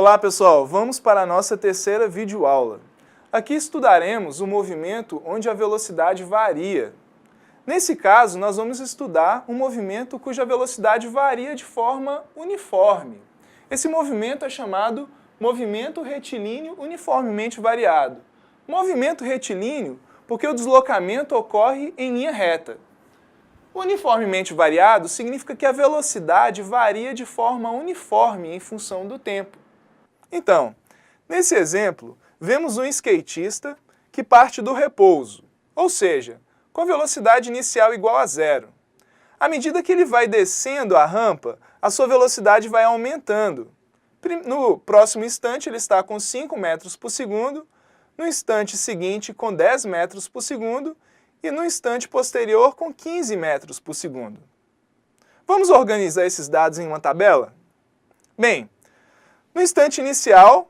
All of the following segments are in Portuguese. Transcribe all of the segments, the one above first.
Olá pessoal, vamos para a nossa terceira videoaula. Aqui estudaremos o movimento onde a velocidade varia. Nesse caso, nós vamos estudar um movimento cuja velocidade varia de forma uniforme. Esse movimento é chamado movimento retilíneo uniformemente variado. Movimento retilíneo porque o deslocamento ocorre em linha reta. Uniformemente variado significa que a velocidade varia de forma uniforme em função do tempo. Então, nesse exemplo, vemos um skatista que parte do repouso, ou seja, com a velocidade inicial igual a zero. À medida que ele vai descendo a rampa, a sua velocidade vai aumentando. No próximo instante ele está com 5 metros por segundo, no instante seguinte com 10 metros por segundo e no instante posterior com 15 metros por segundo. Vamos organizar esses dados em uma tabela? Bem, no instante inicial,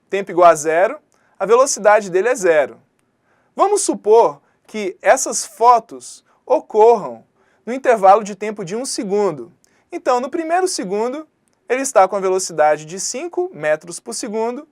tempo igual a zero, a velocidade dele é zero. Vamos supor que essas fotos ocorram no intervalo de tempo de 1 segundo. Então, no primeiro segundo, ele está com a velocidade de 5 metros por segundo.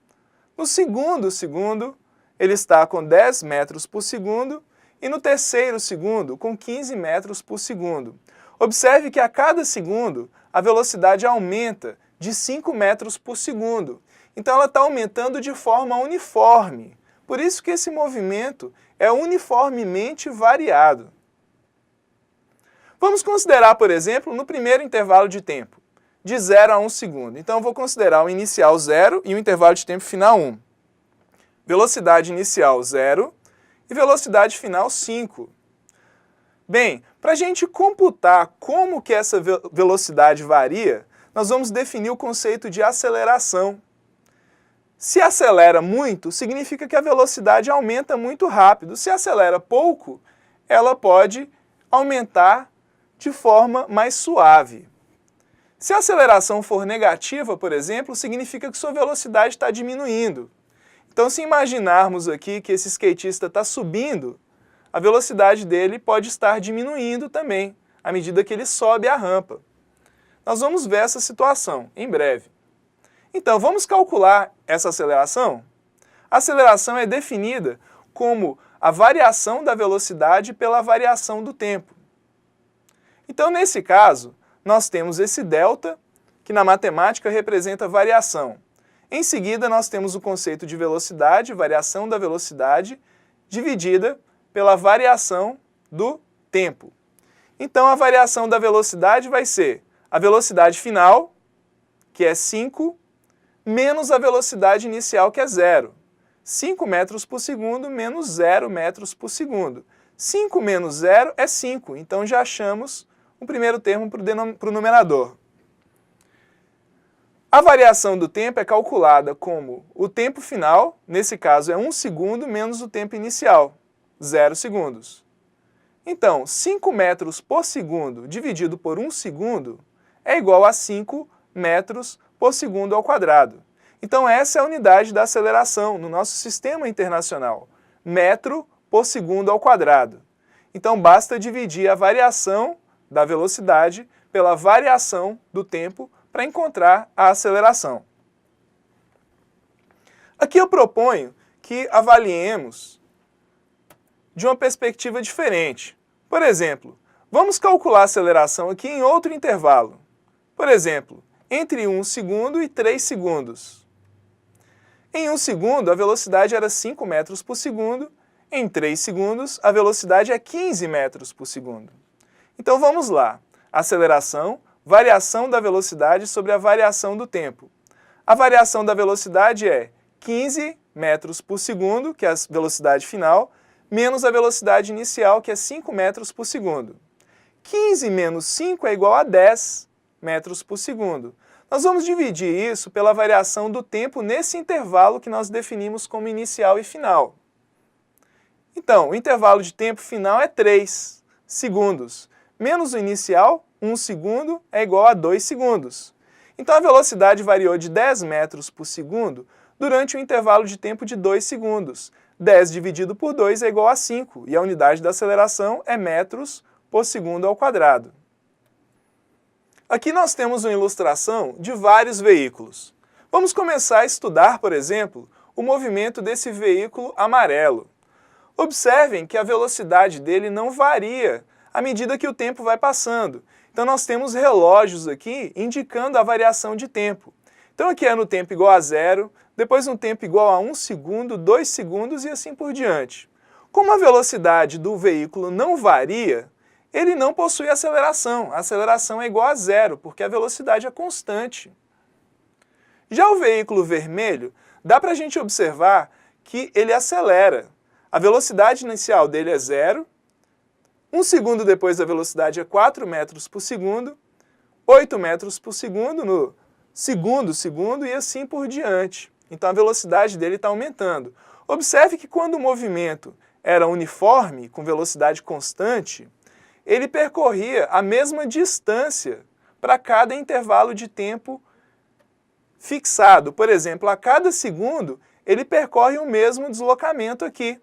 No segundo segundo, ele está com 10 metros por segundo. E no terceiro segundo, com 15 metros por segundo. Observe que a cada segundo, a velocidade aumenta de 5 metros por segundo. Então ela está aumentando de forma uniforme. Por isso que esse movimento é uniformemente variado. Vamos considerar, por exemplo, no primeiro intervalo de tempo, de 0 a 1 segundo. Então eu vou considerar o inicial 0 e o intervalo de tempo final 1. Velocidade inicial 0 e velocidade final 5. Bem, para a gente computar como que essa velocidade varia, nós vamos definir o conceito de aceleração. Se acelera muito, significa que a velocidade aumenta muito rápido. Se acelera pouco, ela pode aumentar de forma mais suave. Se a aceleração for negativa, por exemplo, significa que sua velocidade está diminuindo. Então, se imaginarmos aqui que esse skatista está subindo, a velocidade dele pode estar diminuindo também, à medida que ele sobe a rampa. Nós vamos ver essa situação em breve. Então, vamos calcular essa aceleração? A aceleração é definida como a variação da velocidade pela variação do tempo. Então, nesse caso, nós temos esse delta, que na matemática representa variação. Em seguida, nós temos o conceito de velocidade, variação da velocidade, dividida pela variação do tempo. Então, a variação da velocidade vai ser a velocidade final, que é 5, menos a velocidade inicial, que é 0. 5 metros por segundo menos 0 metros por segundo. 5 menos 0 é 5, então já achamos o primeiro termo para o numerador. A variação do tempo é calculada como o tempo final, nesse caso é 1 segundo menos o tempo inicial, 0 segundos. Então, 5 metros por segundo dividido por 1 segundo é igual a 5 metros por segundo ao quadrado. Então essa é a unidade da aceleração no nosso sistema internacional, metro por segundo ao quadrado. Então basta dividir a variação da velocidade pela variação do tempo para encontrar a aceleração. Aqui eu proponho que avaliemos de uma perspectiva diferente. Por exemplo, vamos calcular a aceleração aqui em outro intervalo. Por exemplo, entre 1 segundo e 3 segundos. Em 1 segundo, a velocidade era 5 metros por segundo. Em 3 segundos, a velocidade é 15 metros por segundo. Então vamos lá. Aceleração, variação da velocidade sobre a variação do tempo. A variação da velocidade é 15 metros por segundo, que é a velocidade final, menos a velocidade inicial, que é 5 metros por segundo. 15 menos 5 é igual a 10 metros por segundo. Nós vamos dividir isso pela variação do tempo nesse intervalo que nós definimos como inicial e final. Então, o intervalo de tempo final é 3 segundos, menos o inicial, 1 segundo, é igual a 2 segundos. Então a velocidade variou de 10 metros por segundo durante um intervalo de tempo de 2 segundos. 10 dividido por 2 é igual a 5, e a unidade da aceleração é metros por segundo ao quadrado. Aqui nós temos uma ilustração de vários veículos. Vamos começar a estudar, por exemplo, o movimento desse veículo amarelo. Observem que a velocidade dele não varia à medida que o tempo vai passando. Então nós temos relógios aqui indicando a variação de tempo. Então aqui é no tempo igual a 0, depois no tempo igual a 1 segundo, 2 segundos e assim por diante. Como a velocidade do veículo não varia, ele não possui aceleração. A aceleração é igual a 0, porque a velocidade é constante. Já o veículo vermelho, dá para a gente observar que ele acelera. A velocidade inicial dele é 0, 1 segundo depois a velocidade é 4 metros por segundo, 8 metros por segundo no segundo e assim por diante. Então a velocidade dele está aumentando. Observe que quando o movimento era uniforme, com velocidade constante, ele percorria a mesma distância para cada intervalo de tempo fixado. Por exemplo, a cada segundo, ele percorre o mesmo deslocamento aqui.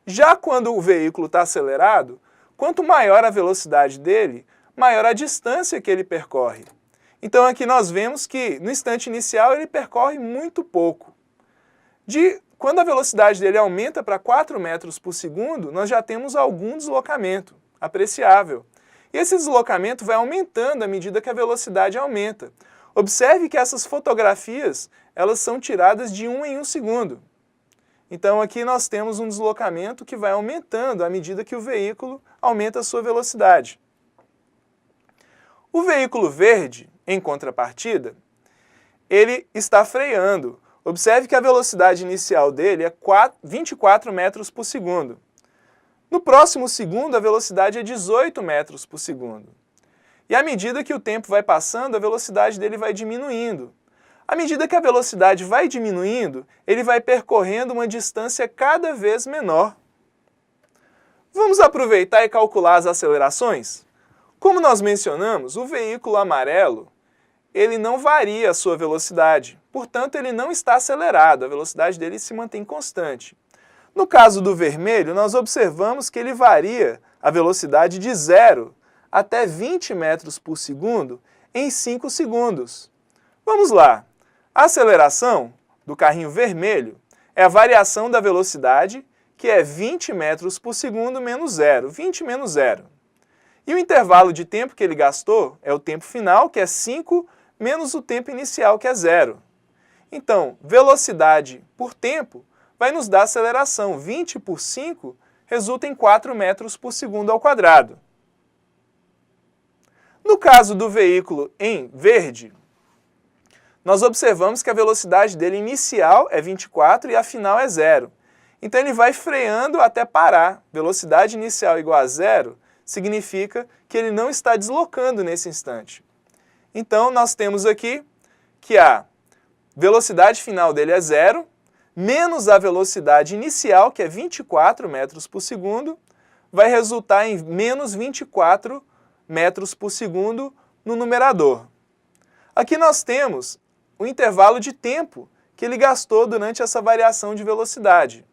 Já quando o veículo está acelerado, quanto maior a velocidade dele, maior a distância que ele percorre. Então aqui nós vemos que no instante inicial ele percorre muito pouco. Quando a velocidade dele aumenta para 4 metros por segundo, nós já temos algum deslocamento apreciável. E esse deslocamento vai aumentando à medida que a velocidade aumenta. Observe que essas fotografias, elas são tiradas de 1 em 1 segundo. Então aqui nós temos um deslocamento que vai aumentando à medida que o veículo aumenta a sua velocidade. O veículo verde, em contrapartida, ele está freando. Observe que a velocidade inicial dele é 24 metros por segundo. No próximo segundo, a velocidade é 18 metros por segundo. E à medida que o tempo vai passando, a velocidade dele vai diminuindo. À medida que a velocidade vai diminuindo, ele vai percorrendo uma distância cada vez menor. Vamos aproveitar e calcular as acelerações? Como nós mencionamos, o veículo amarelo, ele não varia a sua velocidade, portanto ele não está acelerado, a velocidade dele se mantém constante. No caso do vermelho, nós observamos que ele varia a velocidade de 0 até 20 metros por segundo em 5 segundos. Vamos lá. A aceleração do carrinho vermelho é a variação da velocidade, que é 20 metros por segundo menos 0, 20 menos 0. E o intervalo de tempo que ele gastou é o tempo final, que é 5, menos o tempo inicial, que é 0. Então, velocidade por tempo vai nos dar aceleração. 20 por 5 resulta em 4 metros por segundo ao quadrado. No caso do veículo em verde, nós observamos que a velocidade dele inicial é 24 e a final é 0. Então ele vai freando até parar. Velocidade inicial igual a 0 significa que ele não está deslocando nesse instante. Então nós temos aqui que a velocidade final dele é 0, menos a velocidade inicial, que é 24 metros por segundo, vai resultar em menos 24 metros por segundo no numerador. Aqui nós temos o intervalo de tempo que ele gastou durante essa variação de velocidade.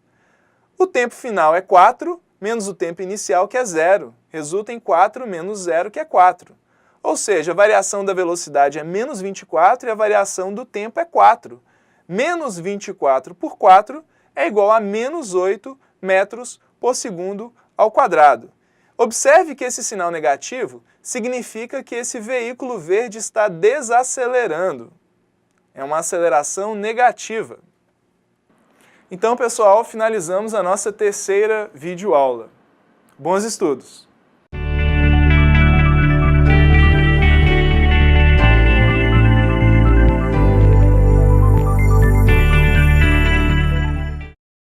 O tempo final é 4, menos o tempo inicial, que é 0. Resulta em 4 menos 0, que é 4. Ou seja, a variação da velocidade é menos 24 e a variação do tempo é 4. Menos 24 por 4 é igual a menos 8 metros por segundo ao quadrado. Observe que esse sinal negativo significa que esse veículo verde está desacelerando. É uma aceleração negativa. Então, pessoal, finalizamos a nossa terceira videoaula. Bons estudos!